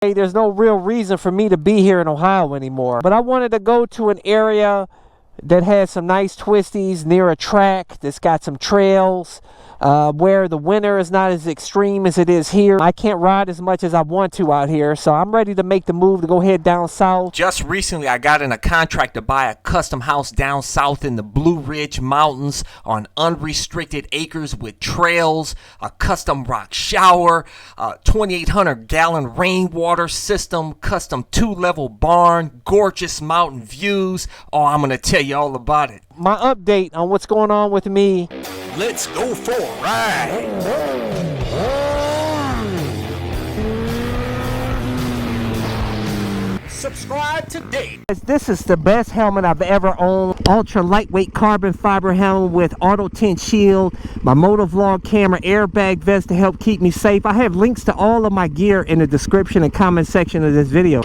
There's no real reason for me to be here in Ohio anymore. But I wanted to go to an area that has some nice twisties near a track that's got some trails, where the winter is not as extreme as it is here. I can't ride as much as I want to out here, so I'm ready to make the move to go head down south. Just recently I got in a contract to buy a custom house down south in the Blue Ridge Mountains on unrestricted acres with trails, a custom rock shower, a 2,800 gallon rainwater system, custom 2-level barn, gorgeous mountain views. Oh, I'm gonna tell you all about it. My update on what's going on with me. Let's go for a ride. Subscribe today. This is the best helmet I've ever owned. Ultra lightweight carbon fiber helmet with auto tint shield, my motovlog camera, airbag vest to help keep me safe. I have links to all of my gear in the description and comment section of this video.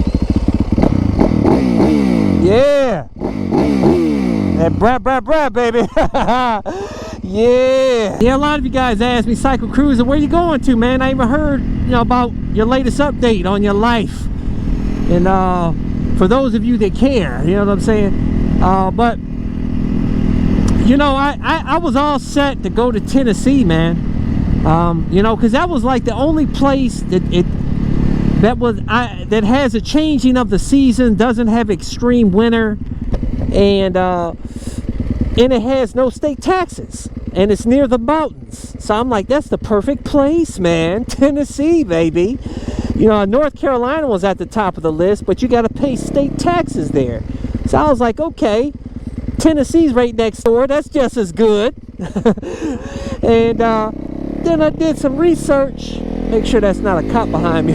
Yeah. And brah, baby. Yeah, a lot of you guys asked me, CycleCruza, where you going to, man? I even heard, about your latest update on your life. And for those of you that care, you know what I'm saying? But I was all set to go to Tennessee, man. Because that was like the only place that has a changing of the season, doesn't have extreme winter, and it has no state taxes, and it's near the mountains. So I'm like, that's the perfect place, man. Tennessee, baby. North Carolina was at the top of the list, but you got to pay state taxes there. So I was like, okay, Tennessee's right next door. That's just as good. And then I did some research. Make sure that's not a cop behind me.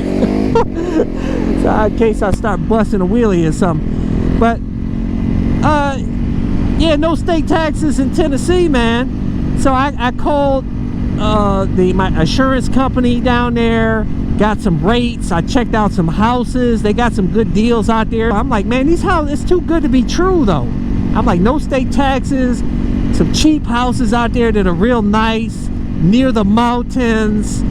So in case I start busting a wheelie or something. But yeah, no state taxes in Tennessee, man. So I called my insurance company down there, got some rates. I checked out some houses. They got some good deals out there. I'm like, man, these houses, it's too good to be true, though. I'm like, no state taxes, some cheap houses out there that are real nice, near the mountains.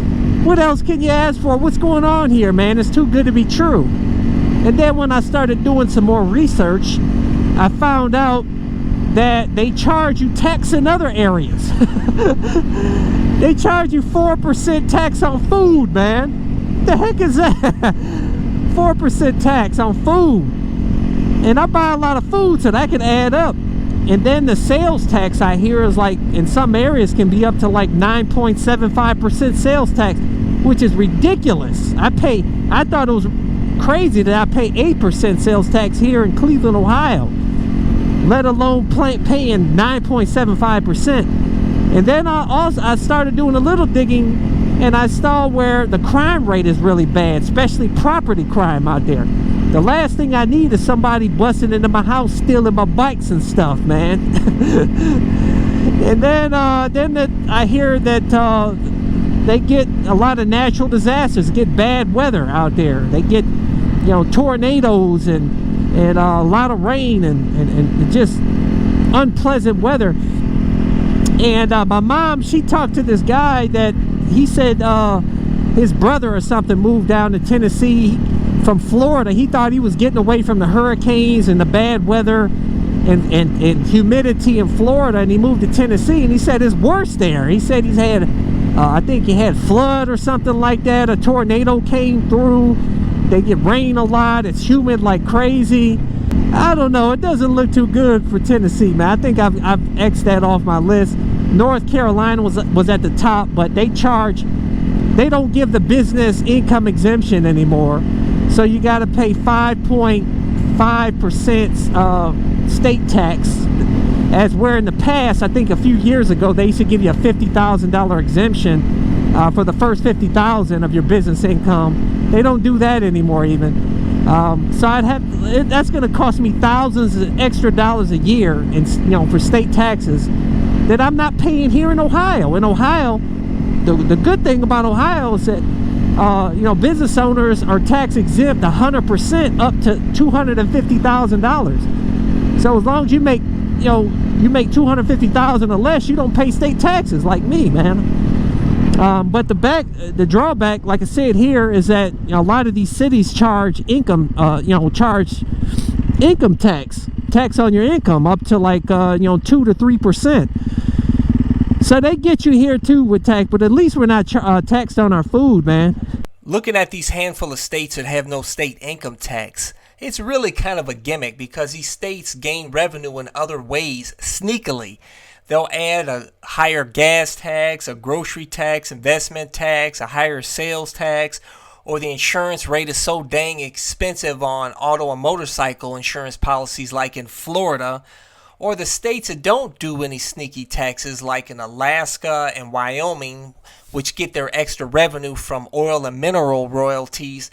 What else can you ask for? What's going on here, man? It's too good to be true. And then when I started doing some more research, I found out that they charge you tax in other areas. They charge you 4% tax on food, man. What the heck is that? 4% tax on food. And I buy a lot of food, so that can add up. And then the sales tax, I hear, is like, in some areas can be up to like 9.75% sales tax, which is ridiculous. I thought it was crazy that I pay 8% sales tax here in Cleveland, Ohio, let alone paying 9.75%. And then I started doing a little digging, and I saw where the crime rate is really bad, especially property crime out there. The last thing I need is somebody busting into my house, stealing my bikes and stuff, man. And then I hear that they get a lot of natural disasters, get bad weather out there. They get, tornadoes and a lot of rain and just unpleasant weather. And my mom, she talked to this guy that he said his brother or something moved down to Tennessee from Florida. He thought he was getting away from the hurricanes and the bad weather and humidity in Florida, and he moved to Tennessee, and he said it's worse there. He said he's had I think he had flood or something like that. A tornado came through. They get rain a lot. It's humid like crazy. I don't know. It doesn't look too good for Tennessee, man. I think I've X'd that off my list. North Carolina was at the top, but they don't give the business income exemption anymore. So you got to pay 5.5% state tax, as where in the past, I think a few years ago, they used to give you a $50,000 exemption for the first $50,000 of your business income. They don't do that anymore even. So that's going to cost me thousands of extra dollars a year, for state taxes that I'm not paying here in Ohio. In Ohio, the good thing about Ohio is that business owners are tax exempt 100% up to $250,000. So as long as you make $250,000 or less, you don't pay state taxes like me, man. But the drawback, like I said here, is that a lot of these cities charge income, charge income tax on your income up to like 2 to 3%. So they get you here too with tax, but at least we're not taxed on our food, man. Looking at these handful of states that have no state income tax, it's really kind of a gimmick because these states gain revenue in other ways sneakily. They'll add a higher gas tax, a grocery tax, investment tax, a higher sales tax, or the insurance rate is so dang expensive on auto and motorcycle insurance policies like in Florida, or the states that don't do any sneaky taxes like in Alaska and Wyoming, which get their extra revenue from oil and mineral royalties.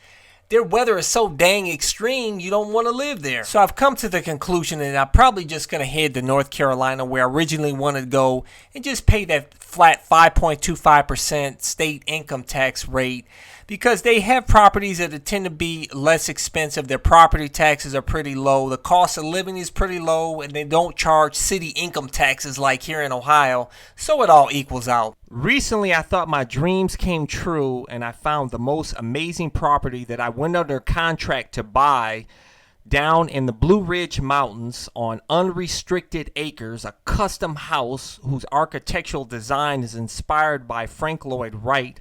Their weather is so dang extreme, you don't want to live there. So I've come to the conclusion that I'm probably just going to head to North Carolina, where I originally wanted to go, and just pay that flat 5.25% state income tax rate, because they have properties that tend to be less expensive. Their property taxes are pretty low. The cost of living is pretty low, and they don't charge city income taxes like here in Ohio. So it all equals out. Recently, I thought my dreams came true, and I found the most amazing property that I went under contract to buy down in the Blue Ridge Mountains on unrestricted acres, a custom house whose architectural design is inspired by Frank Lloyd Wright,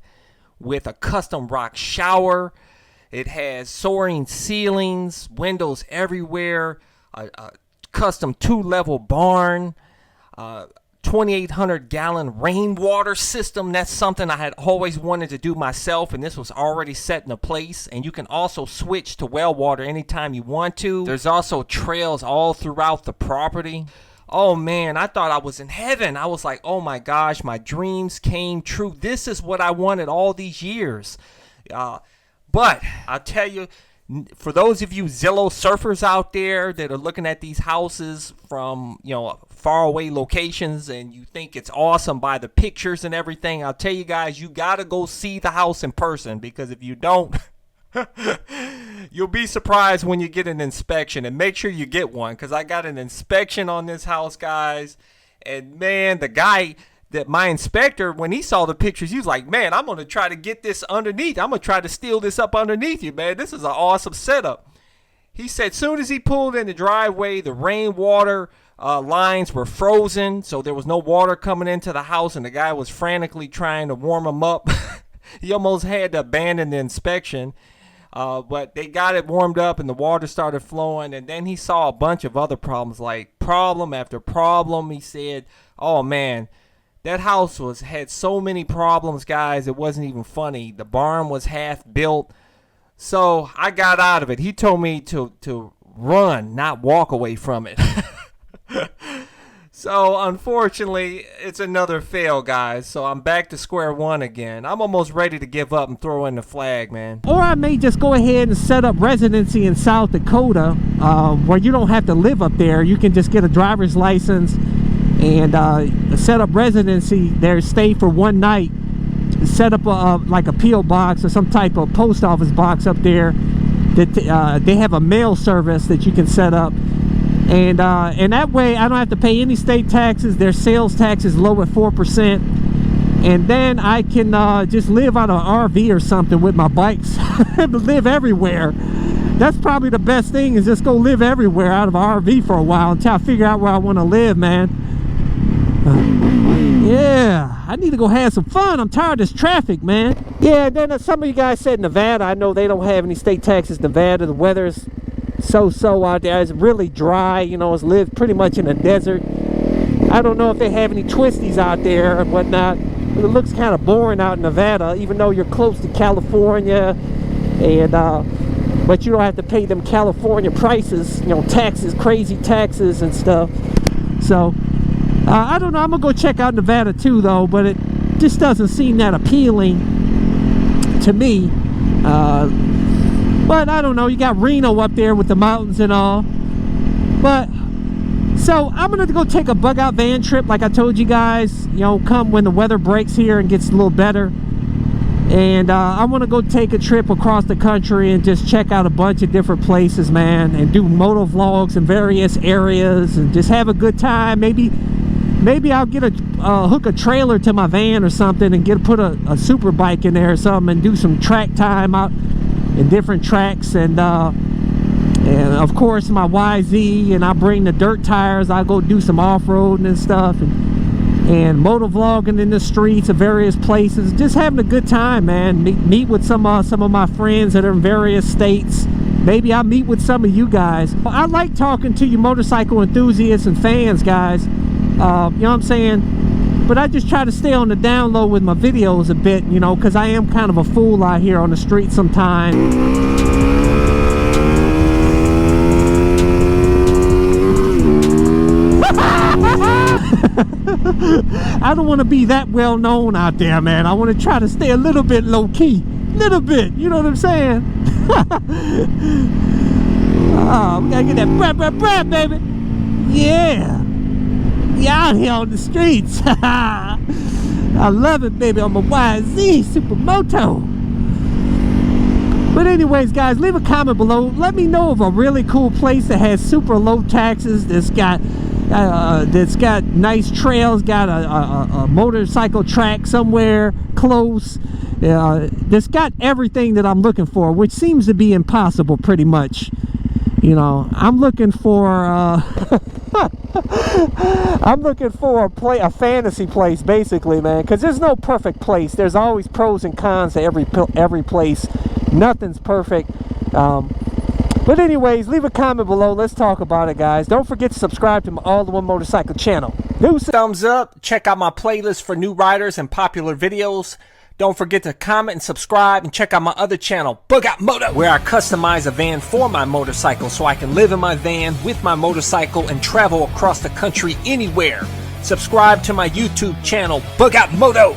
with a custom rock shower. It has soaring ceilings, windows everywhere, a custom 2-level barn, 2,800 gallon rainwater system. That's something I had always wanted to do myself, and this was already set in place. And you can also switch to well water anytime you want to. There's also trails all throughout the property. Oh man, I thought I was in heaven. I was like, oh my gosh, my dreams came true. This is what I wanted all these years. But I'll tell you, for those of you Zillow surfers out there that are looking at these houses from, faraway locations, and you think it's awesome by the pictures and everything, I'll tell you guys, you got to go see the house in person, because if you don't, you'll be surprised when you get an inspection. And make sure you get one, because I got an inspection on this house, guys. And man, the guy, that my inspector, when he saw the pictures, he was like, man, I'm going to try to get this underneath. I'm going to try to steal this up underneath you, man. This is an awesome setup. He said soon as he pulled in the driveway, the rainwater lines were frozen, so there was no water coming into the house, and the guy was frantically trying to warm them up. He almost had to abandon the inspection. But they got it warmed up and the water started flowing, and then he saw a bunch of other problems, like problem after problem. He said, oh man, that house had so many problems, guys, it wasn't even funny. The barn was half built. So I got out of it. He told me to run, not walk away from it. So, unfortunately, it's another fail, guys. So, I'm back to square one again. I'm almost ready to give up and throw in the flag, man. Or I may just go ahead and set up residency in South Dakota, where you don't have to live up there. You can just get a driver's license and set up residency there, stay for one night, set up like a P.O. box or some type of post office box up there. That they have a mail service that you can set up. And that way I don't have to pay any state taxes. Their sales tax is low at 4%. And then I can just live on an RV or something with my bikes. Live everywhere. That's probably the best thing, is just go live everywhere out of an RV for a while until I figure out where I want to live, man. Yeah, I need to go have some fun. I'm tired of this traffic, man. Yeah, and then some of you guys said Nevada. I know they don't have any state taxes. Nevada, the weather's so out there. It's really dry, it's lived pretty much in a desert. I don't know if they have any twisties out there or whatnot, but it looks kind of boring out in Nevada, even though you're close to California, and but you don't have to pay them California prices, taxes, crazy taxes and stuff. So I don't know, I'm gonna go check out Nevada too though, but it just doesn't seem that appealing to me. But I don't know, you got Reno up there with the mountains and all. But so I'm gonna go take a bug out van trip, like I told you guys, come when the weather breaks here and gets a little better. And I want to go take a trip across the country and just check out a bunch of different places, man, and do moto vlogs in various areas and just have a good time. Maybe maybe I'll get a hook a trailer to my van or something and put a super bike in there or something and do some track time out in different tracks, and of course my YZ, and I bring the dirt tires. I go do some off-roading and stuff, and moto vlogging in the streets of various places, just having a good time, man. Meet with some of my friends that are in various states. Maybe I'll meet with some of you guys. I like talking to you motorcycle enthusiasts and fans, guys. You know what I'm saying? But I just try to stay on the down low with my videos a bit, you know, because I am kind of a fool out here on the street sometimes. I don't want to be that well known out there, man. I want to try to stay a little bit low key, little bit. You know what I'm saying? Oh, we gotta get that brap, baby. Yeah, out here on the streets. I love it, baby. On my YZ Supermoto. But anyways, guys, leave a comment below. Let me know of a really cool place that has super low taxes, that's got nice trails, got a motorcycle track somewhere close, that's got everything that I'm looking for, which seems to be impossible pretty much. You know, I'm looking for I'm looking for a fantasy place, basically, man, because there's no perfect place. There's always pros and cons to every place. Nothing's perfect. But anyways, leave a comment below. Let's talk about it, guys. Don't forget to subscribe to my All in One Motorcycle channel. Thumbs up. Check out my playlist for new riders and popular videos. Don't forget to comment and subscribe, and check out my other channel, Bug Out Moto, where I customize a van for my motorcycle so I can live in my van with my motorcycle and travel across the country anywhere. Subscribe to my YouTube channel, Bug Out Moto.